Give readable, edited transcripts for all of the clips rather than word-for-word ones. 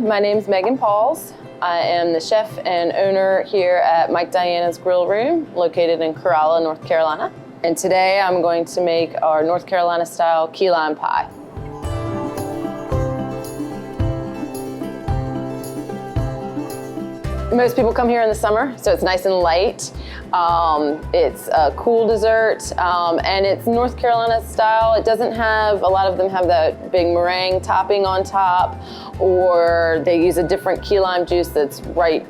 my name is Meghann Pauls. I am the chef and owner here at Dianna's Grill Room, located in Corolla, North Carolina. And today I'm going to make our North Carolina style key lime pie. Most people come here in the summer, so it's nice and light. It's a cool dessert, and it's North Carolina style. It doesn't have, a lot of them have that big meringue topping on top, or they use a different key lime juice that's bright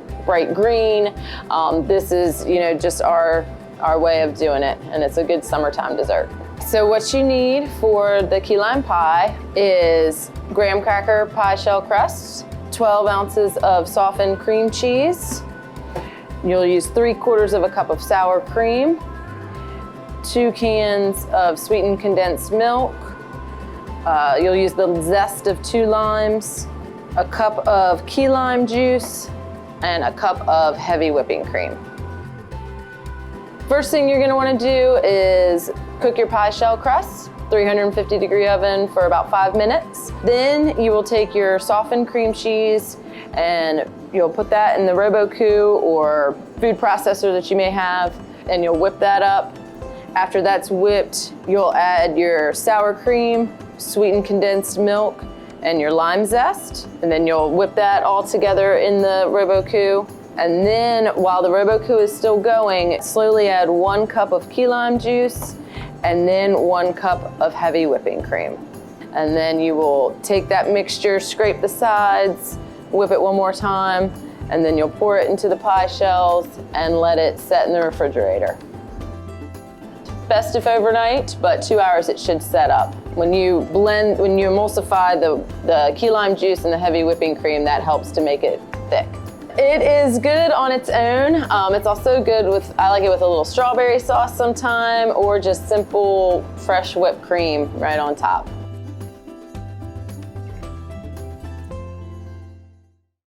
green. This is, just our way of doing it, and it's a good summertime dessert. So what you need for the key lime pie is graham cracker pie shell crust, 12 ounces of softened cream cheese. You'll use 3/4 cup of sour cream, 2 cans of sweetened condensed milk. You'll use the zest of 2 limes, a cup of key lime juice, and a cup of heavy whipping cream. First thing you're gonna wanna do is cook your pie shell crust, 350-degree oven for about 5 minutes. Then you will take your softened cream cheese and you'll put that in the Robot-Coupe or food processor that you may have, and you'll whip that up. After that's whipped, you'll add your sour cream, sweetened condensed milk, and your lime zest. And then you'll whip that all together in the Robot-Coupe. And then while the Robot-Coupe is still going, slowly add 1 cup of key lime juice and then 1 cup of heavy whipping cream. And then you will take that mixture, scrape the sides, whip it one more time, and then you'll pour it into the pie shells and let it set in the refrigerator. Best if overnight, but 2 hours it should set up. When you emulsify the key lime juice and the heavy whipping cream, that helps to make it thick. It is good on its own. It's also good I like it with a little strawberry sauce sometime, or just simple fresh whipped cream right on top.